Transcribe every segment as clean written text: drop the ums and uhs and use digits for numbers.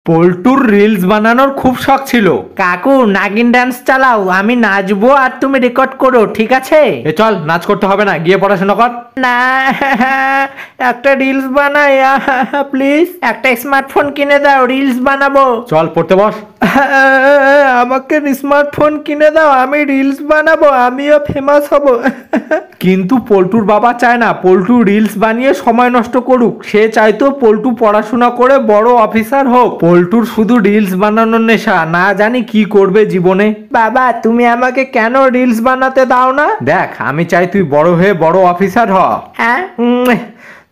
পল্টুর reels বানানোর খুব শখ ছিল। কাকু নাগিন ডান্স চালাও, আমি নাচবো আর তুমি রেকর্ড করো, ঠিক আছে? এ চল, নাচ করতে হবে না, গিয়ে পড়াশোনা কর। না, একটা রিলস বানাই প্লিজ, একটা স্মার্টফোন কিনে দাও, রিলস বানাবো। চল পড়তে বস। আমাকে স্মার্টফোন কিনে দাও, আমি রিলস বানাবো, আমিও ফেমাস হব। কিন্তু পল্টুর বাবা চায় না পল্টু রিলস বানিয়ে সময় নষ্ট করুক, সে চাইতো পল্টু পড়াশোনা করে বড় অফিসার হোক। পল্টুর শুধু রিলস বানানোর নেশা, না জানি কি করবে জীবনে। বাবা তুমি আমাকে কেন রিলস বানাতে দাও না? দেখ, আমি চাই তুই বড় হয়ে বড় অফিসার হ। হ্যাঁ,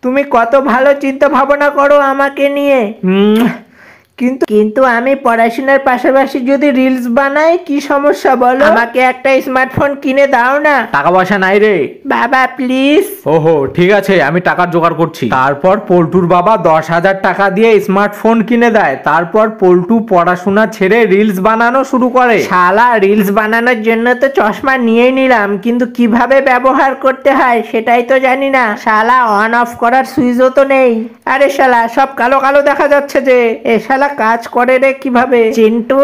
তুমি কত ভালো চিন্তা ভাবনা করো আমাকে নিয়ে। কিন্তু আমি পড়াশোনার পাশাপাশি যদি রিলস বানাই কি সমস্যা বলো? আমাকে একটা স্মার্টফোন কিনে দাও না। টাকা পয়সা নাই রে বাবা, প্লিজ। ওহো, ঠিক আছে, আমি টাকার জোগাড় করছি। তারপর পল্টুর বাবা 10,000 টাকা দিয়ে স্মার্টফোন কিনে দেয়। তারপর পল্টু পড়াশোনা ছেড়ে রিলস বানানো শুরু করে। শালা, রিলস বানানোর জন্য তো চশমা নিয়েই নিলাম, কিন্তু কিভাবে ব্যবহার করতে হয় সেটাই তো জানি না। শালা, অন অফ করার সুইচও তো নেই। আরে শালা, সব কালো কালো দেখা যাচ্ছে যে। এ শালা কাজ করে রে কিভাবে? চিন্টু,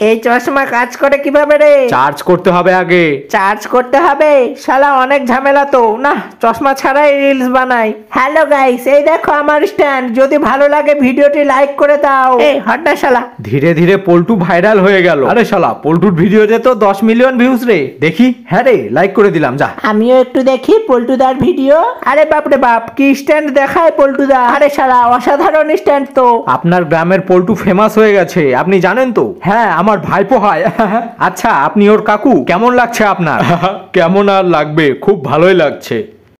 এই চশমা কাজ করে কিভাবে রে? চার্জ করতে হবে আগে। চার্জ করতে হবে? শালা অনেক ঝামেলা তো। না, চশমা ছাড়াই রিলস বানাই। হ্যালো গাইস, এই দেখো আমার স্ট্যান্ড, যদি ভালো লাগে ভিডিওটি লাইক করে দাও। এই হট না শালা। ধীরে ধীরে পল্টু ভাইরাল হয়ে গেল। আরে শালা, পল্টুর ভিডিওতে তো 10 মিলিয়ন ভিউজ রে। দেখি, হ্যাঁ রে, লাইক করে দিলাম, যা। আমিও একটু দেখি পল্টুদার ভিডিও। আরে বাপ রে বাপ, কি স্ট্যান্ড দেখায় পল্টুদা। আরে শালা, অসাধারণ স্ট্যান্ড তো। আপনার গ্রামের পল্টু ফেমাস হয়ে গেছে, আপনি জানেন তো? হ্যাঁ, আমার ভাইপো হয়। আচ্ছা, আপনি ওর কাকু, কেমন লাগছে আপনার? কেমন আর লাগবে, খুব ভালোই লাগছে।